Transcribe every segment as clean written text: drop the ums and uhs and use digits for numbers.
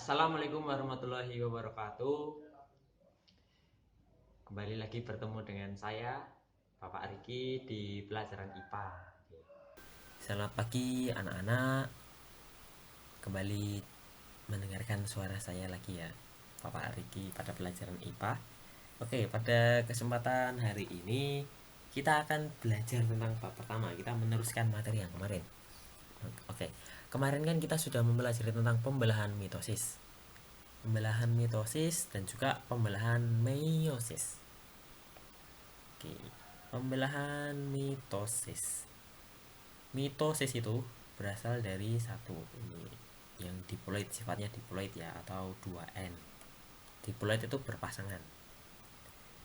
Assalamualaikum warahmatullahi wabarakatuh. Kembali lagi bertemu dengan saya, Bapak Riki, di pelajaran IPA. Selamat pagi anak-anak. Kembali mendengarkan suara saya lagi ya, Bapak Riki, pada pelajaran IPA. Oke, pada kesempatan hari ini kita akan belajar tentang bab pertama. Kita meneruskan materi yang kemarin. Oke, kemarin kan kita sudah mempelajari tentang pembelahan mitosis. Pembelahan mitosis dan juga pembelahan meiosis. Oke, pembelahan mitosis. Mitosis itu berasal dari satu ini yang diploid, sifatnya diploid ya, atau 2N. Diploid itu berpasangan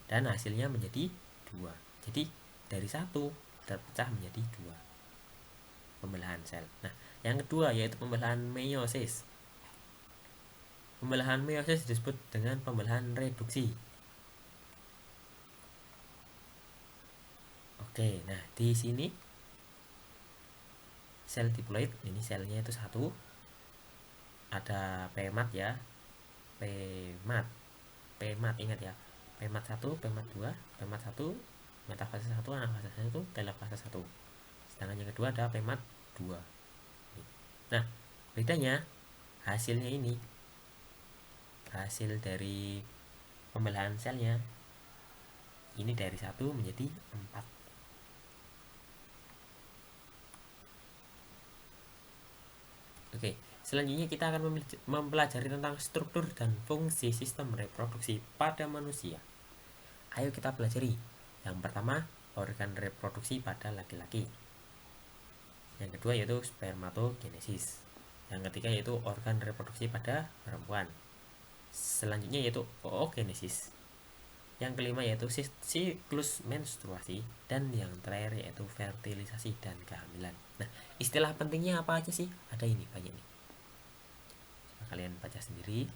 dan hasilnya menjadi 2. Jadi dari satu terpecah menjadi 2 pembelahan sel. Nah, yang kedua yaitu pembelahan meiosis. Pembelahan meiosis disebut dengan pembelahan reduksi. Oke, nah di sini sel diploid, ini selnya itu satu, ada pemat ya, pemat pemat ingat ya, pemat 1, pemat 2, pemat 1, metafase 1, anafase 1, telofase 1. Sedangkan yang kedua ada pemat 2. Nah, bedanya hasilnya ini, hasil dari pembelahan selnya ini dari 1 menjadi 4. Oke, selanjutnya kita akan mempelajari tentang struktur dan fungsi sistem reproduksi pada manusia. Ayo kita pelajari. Yang pertama, organ reproduksi pada laki-laki. Yang kedua yaitu spermatogenesis. Yang ketiga yaitu organ reproduksi pada perempuan. Selanjutnya yaitu oogenesis. Yang kelima yaitu siklus menstruasi. Dan yang terakhir yaitu fertilisasi dan kehamilan. Nah, istilah pentingnya apa aja sih? Ada ini banyak nih. Coba kalian baca sendiri.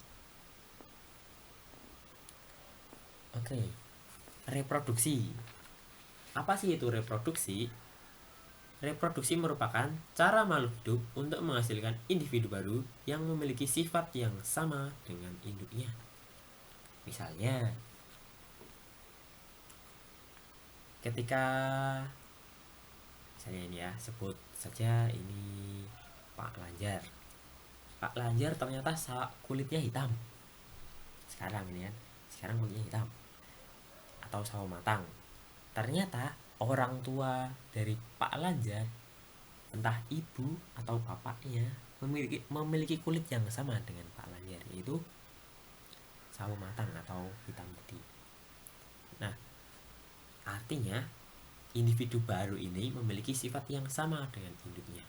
Oke, reproduksi. Apa sih itu reproduksi? Reproduksi merupakan cara makhluk hidup untuk menghasilkan individu baru yang memiliki sifat yang sama dengan induknya. Misalnya, ketika misalnya ini ya, sebut saja ini Pak Lanjar. Pak Lanjar ternyata kulitnya hitam. Sekarang ini ya, sekarang kulitnya hitam atau sawo matang. Ternyata orang tua dari Pak Lanjar, entah ibu atau bapaknya, memiliki kulit yang sama dengan Pak Lanjar, yaitu sawo matang atau hitam putih. Nah, artinya individu baru ini memiliki sifat yang sama dengan induknya.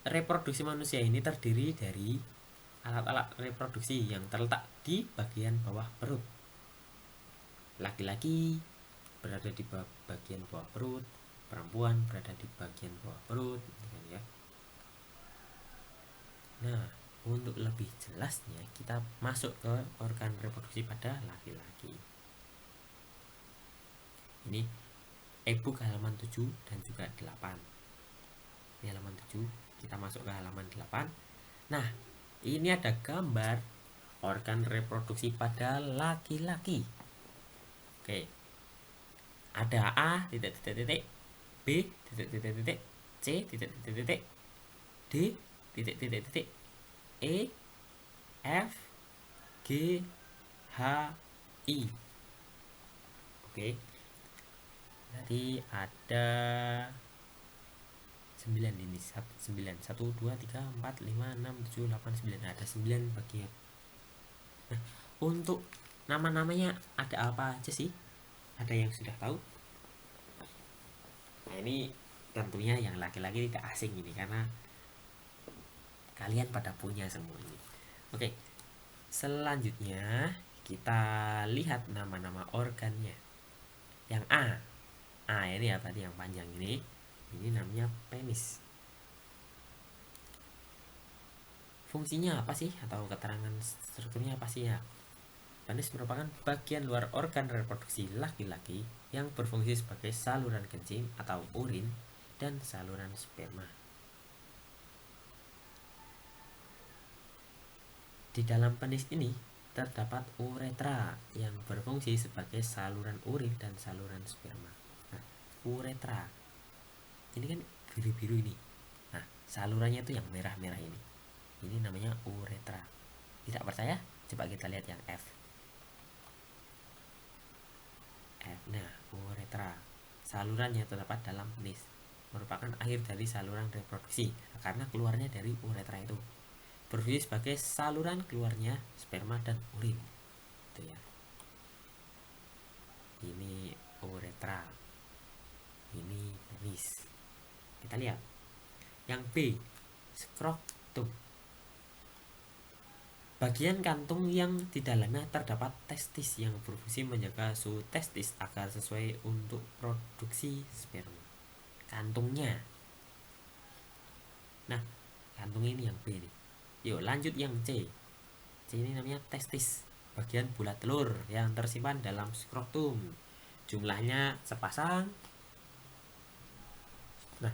Reproduksi manusia ini terdiri dari alat-alat reproduksi yang terletak di bagian bawah perut. Laki-laki berada di bagian bawah perut, perempuan berada di bagian bawah perut, ya. Nah, untuk lebih jelasnya kita masuk ke organ reproduksi pada laki-laki. Ini e-book halaman 7 dan juga 8. Ini halaman 7, kita masuk ke halaman 8. Nah, ini ada gambar organ reproduksi pada laki-laki. Oke. Ada A titik titik titik, B titik titik titik, C titik titik titik, D titik titik titik, E, F, G, H, I. Oke. Berarti ada 9 ini. 9, 1, 2, 3, 4, 5, 6, 7, 8, 9. Ada 9 bagian. Nah, untuk nama-namanya ada apa aja sih? Ada yang sudah tahu? Nah, ini tentunya yang laki-laki tidak asing ini, karena kalian pada punya semua ini. Oke, selanjutnya kita lihat nama-nama organnya. Yang A ini ya, tadi yang panjang ini namanya penis. Fungsinya apa sih, atau keterangan strukturnya apa sih ya? Penis merupakan bagian luar organ reproduksi laki-laki yang berfungsi sebagai saluran kencing atau urin dan saluran sperma. Di dalam penis ini terdapat uretra yang berfungsi sebagai saluran urin dan saluran sperma. Nah, uretra ini kan biru-biru ini. Nah, salurannya itu yang merah-merah ini. Ini namanya uretra. Tidak percaya? Coba kita lihat yang F. Nah, uretra. Salurannya terdapat dalam penis. Merupakan akhir dari saluran reproduksi. Karena keluarnya dari uretra itu. Berfungsi sebagai saluran keluarnya sperma dan urin. Itu ya. Ini uretra. Ini penis. Kita lihat. Yang B, skrotum. Bagian kantung yang di dalamnya terdapat testis yang berfungsi menjaga suhu testis agar sesuai untuk produksi sperma. Kantungnya. Nah, kantung ini yang B nih. Yuk lanjut yang C. C ini namanya testis, bagian bulat telur yang tersimpan dalam skrotum. Jumlahnya sepasang. Nah,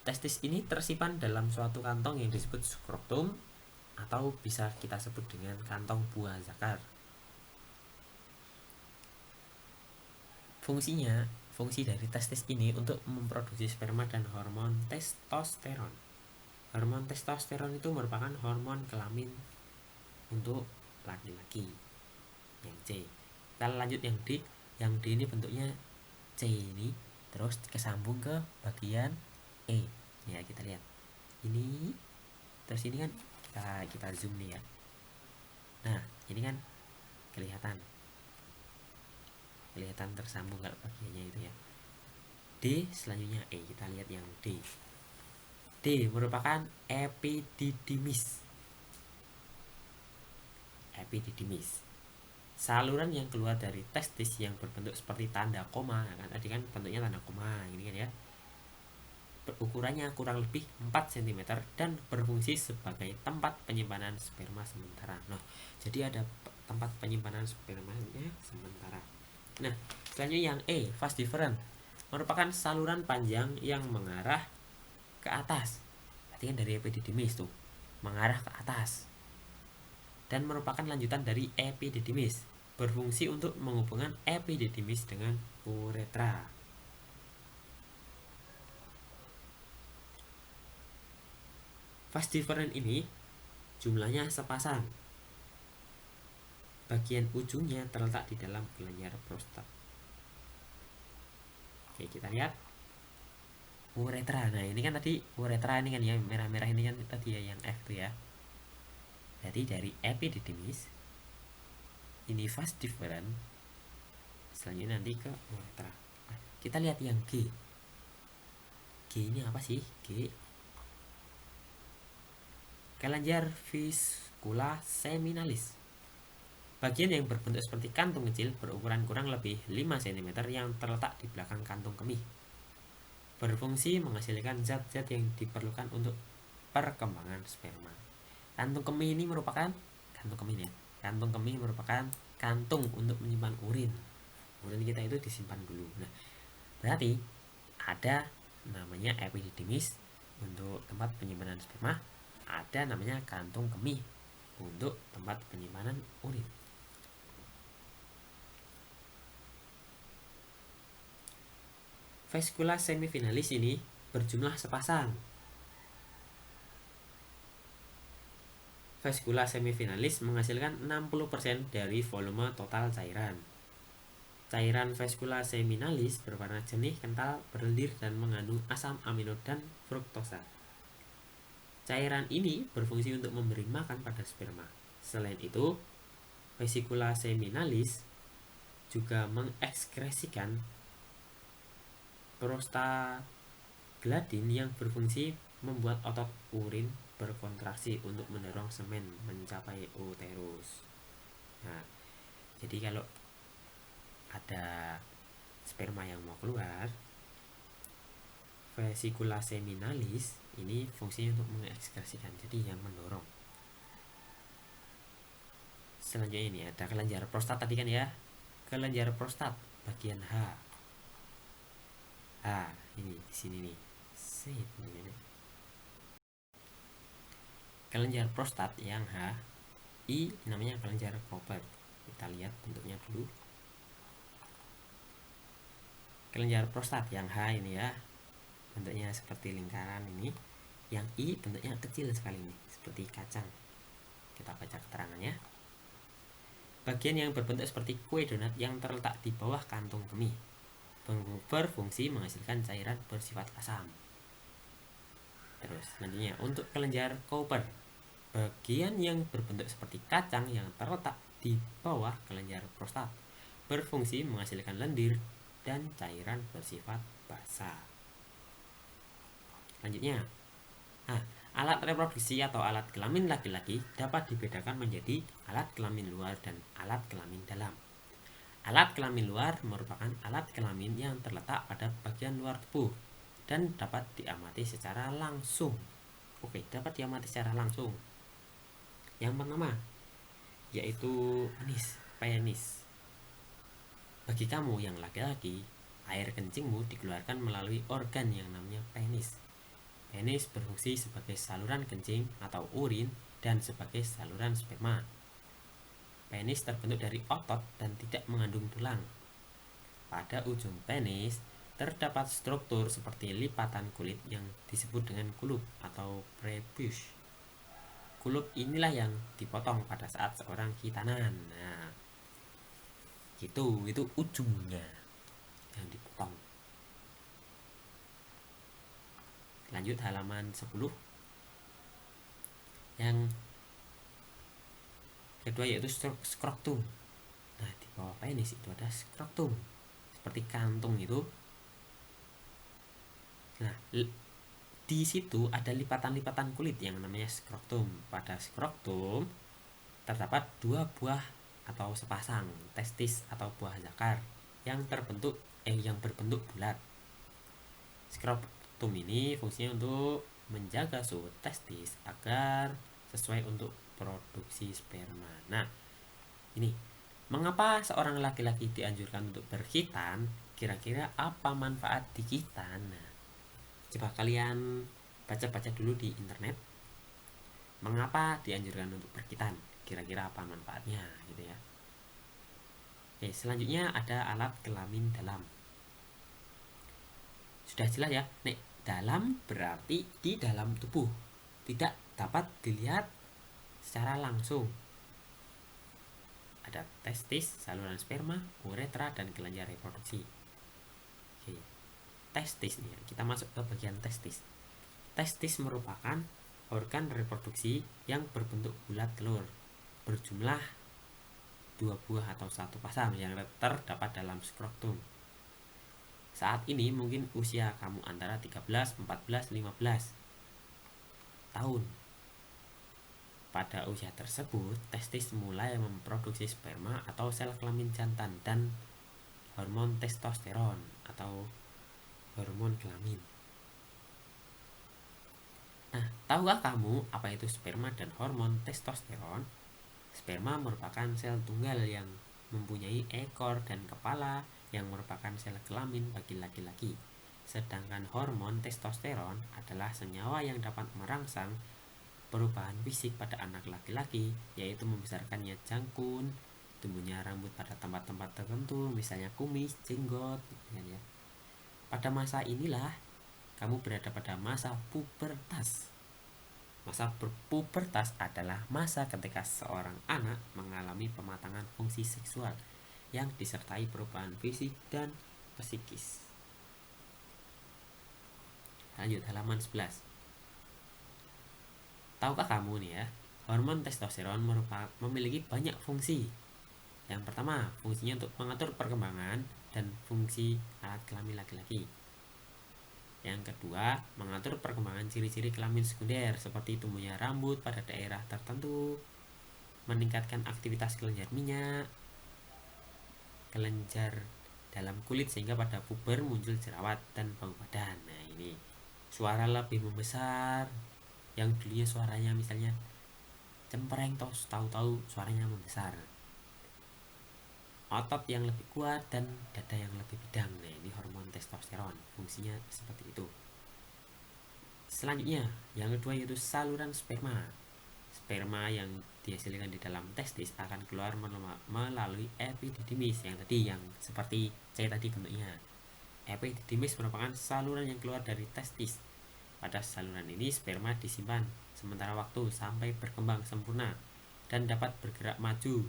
testis ini tersimpan dalam suatu kantong yang disebut skrotum, atau bisa kita sebut dengan kantong buah zakar. Fungsi dari testis ini untuk memproduksi sperma dan hormon testosteron. Hormon testosteron itu merupakan hormon kelamin untuk laki-laki. Yang C. Kita lanjut yang D. Yang D ini bentuknya C ini, terus kesambung ke bagian E. Ya, kita lihat. Ini terus ini kan kita zoom nih ya. Nah, ini kan kelihatan tersambung kalau bagiannya itu ya. D selanjutnya E. Kita lihat yang D. D merupakan epididymis. Saluran yang keluar dari testis yang berbentuk seperti tanda koma. Kan tadi kan bentuknya tanda koma ini kan ya. Ukurannya kurang lebih 4 cm dan berfungsi sebagai tempat penyimpanan sperma sementara. Nah, jadi ada tempat penyimpanan spermanya sementara. Nah, selanjutnya yang E, vas deferens, merupakan saluran panjang yang mengarah ke atas. Berarti kan dari epididymis tuh, mengarah ke atas. Dan merupakan lanjutan dari epididymis, berfungsi untuk menghubungkan epididymis dengan uretra. Vas deferens ini jumlahnya sepasang. Bagian ujungnya terletak di dalam kelenjar prostat. Oke, kita lihat uretra. Nah, ini kan tadi uretra ini kan yang merah-merah ini kan tadi ya yang F tuh ya. Jadi dari epididymis ini vas deferens, selanjutnya nanti ke uretra. Nah, kita lihat yang G. G ini apa sih? G, kelenjar viscula seminalis. Bagian yang berbentuk seperti kantung kecil berukuran kurang lebih 5 cm yang terletak di belakang kantung kemih. Berfungsi menghasilkan zat-zat yang diperlukan untuk perkembangan sperma. Kantung kemih ini merupakan kantung kemih merupakan kantung untuk menyimpan urin. Urin kita itu disimpan dulu. Nah, berarti ada namanya epididymis untuk tempat penyimpanan sperma, ada namanya kantung kemih untuk tempat penyimpanan urin. Vascula semifinalis ini berjumlah sepasang. Vascula semifinalis menghasilkan 60% dari volume total cairan. Cairan vascula seminalis berwarna jernih, kental, berlendir, dan mengandung asam amino dan fruktosa. Cairan ini berfungsi untuk memberi makan pada sperma. Selain itu, vesicula seminalis juga mengekskresikan prostaglandin yang berfungsi membuat otot urin berkontraksi untuk mendorong semen mencapai uterus. Nah, jadi kalau ada sperma yang mau keluar, vesicula seminalis ini fungsinya untuk mengekskresikan, jadi yang mendorong. Selanjutnya ini ada kelenjar prostat tadi kan ya. Kelenjar prostat bagian H. Ini di sini nih. Kelenjar prostat yang H I namanya kelenjar Cooper. Kita lihat bentuknya dulu. Kelenjar prostat yang H ini ya, bentuknya seperti lingkaran ini. Yang I bentuknya kecil sekali ini, seperti kacang. Kita baca keterangannya. Bagian yang berbentuk seperti kue donat yang terletak di bawah kantung kemih berfungsi menghasilkan cairan bersifat asam. Terus selanjutnya untuk kelenjar Cooper, bagian yang berbentuk seperti kacang yang terletak di bawah kelenjar prostat berfungsi menghasilkan lendir dan cairan bersifat basah. Selanjutnya, alat reproduksi atau alat kelamin laki-laki dapat dibedakan menjadi alat kelamin luar dan alat kelamin dalam. Alat kelamin luar merupakan alat kelamin yang terletak pada bagian luar tubuh dan dapat diamati secara langsung. Oke, dapat diamati secara langsung. Yang pertama, yaitu penis. Bagi kamu yang laki-laki, air kencingmu dikeluarkan melalui organ yang namanya penis. Penis berfungsi sebagai saluran kencing atau urin dan sebagai saluran sperma. Penis terbentuk dari otot dan tidak mengandung tulang. Pada ujung penis terdapat struktur seperti lipatan kulit yang disebut dengan kulup atau prepuce. Kulup inilah yang dipotong pada saat seorang khitanan. Nah, itu ujungnya yang dipotong. Lanjut halaman 10. Yang kedua yaitu skrotum. Nah, di bawah penis itu ada skrotum, seperti kantung itu. Nah, di situ ada lipatan-lipatan kulit yang namanya skrotum. Pada skrotum terdapat 2 buah atau sepasang testis atau buah zakar yang berbentuk bulat. Skrotum ini fungsinya untuk menjaga suhu testis agar sesuai untuk produksi sperma. Nah, ini mengapa seorang laki-laki dianjurkan untuk berkhitan? Kira-kira apa manfaat di khitan? Nah, coba kalian baca-baca dulu di internet. Mengapa dianjurkan untuk berkhitan? Kira-kira apa manfaatnya gitu ya. Oke, selanjutnya ada alat kelamin dalam. Sudah jelas ya, nek dalam berarti di dalam tubuh, tidak dapat dilihat secara langsung. Ada testis, saluran sperma, uretra, dan kelenjar reproduksi. Oke. Testis nih, kita masuk ke bagian testis. Testis merupakan organ reproduksi yang berbentuk bulat telur, berjumlah 2 buah atau 1 pasang yang terdapat dalam skrotum. Saat ini mungkin usia kamu antara 13, 14, 15 tahun. Pada usia tersebut, testis mulai memproduksi sperma atau sel kelamin jantan dan hormon testosteron atau hormon kelamin. Nah, tahukah kamu apa itu sperma dan hormon testosteron? Sperma merupakan sel tunggal yang mempunyai ekor dan kepala yang merupakan sel kelamin bagi laki-laki. Sedangkan hormon testosteron adalah senyawa yang dapat merangsang perubahan fisik pada anak laki-laki, yaitu membesarkannya jangkung, tumbuhnya rambut pada tempat-tempat tertentu, misalnya kumis, jenggot, ya. Pada masa inilah kamu berada pada masa pubertas. Masa pubertas adalah masa ketika seorang anak mengalami pematangan fungsi seksual yang disertai perubahan fisik dan psikis. Lanjut halaman 11. Tahukah kamu nih ya, hormon testosteron memiliki banyak fungsi. Yang pertama, fungsinya untuk mengatur perkembangan dan fungsi alat kelamin laki-laki. Yang kedua, mengatur perkembangan ciri-ciri kelamin sekunder seperti tumbuhnya rambut pada daerah tertentu, meningkatkan aktivitas kelenjar minyak, kelenjar dalam kulit sehingga pada puber muncul jerawat dan bau badan. Nah, ini suara lebih membesar, yang dulunya suaranya misalnya cempreng, tahu-tahu suaranya membesar. Otot yang lebih kuat dan dada yang lebih bidang. Nah, ini hormon testosteron, fungsinya seperti itu. Selanjutnya, yang kedua yaitu saluran sperma. sperma yang dihasilkan di dalam testis akan keluar melalui epididymis yang seperti C tadi bentuknya. Epididymis merupakan saluran yang keluar dari testis. Pada saluran ini sperma disimpan sementara waktu sampai berkembang sempurna dan dapat bergerak maju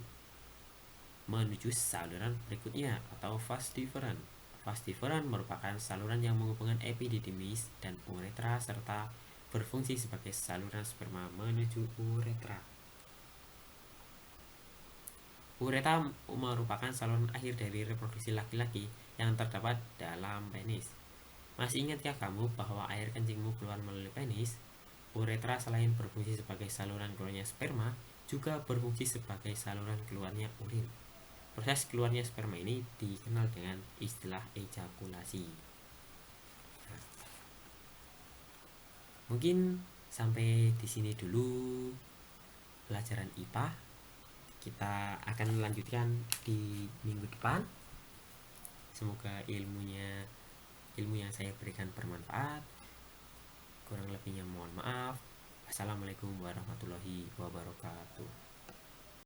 menuju saluran berikutnya atau vas deferens. Vas deferens merupakan saluran yang menghubungkan epididymis dan uretra serta berfungsi sebagai saluran sperma menuju uretra. Uretra merupakan saluran akhir dari reproduksi laki-laki yang terdapat dalam penis. Masih ingatkah kamu bahwa air kencingmu keluar melalui penis? Uretra selain berfungsi sebagai saluran keluarnya sperma, juga berfungsi sebagai saluran keluarnya urin. Proses keluarnya sperma ini dikenal dengan istilah ejakulasi. Mungkin sampai di sini dulu pelajaran IPA. Kita akan melanjutkan di minggu depan. Semoga ilmu yang saya berikan bermanfaat. Kurang lebihnya mohon maaf. Assalamualaikum warahmatullahi wabarakatuh.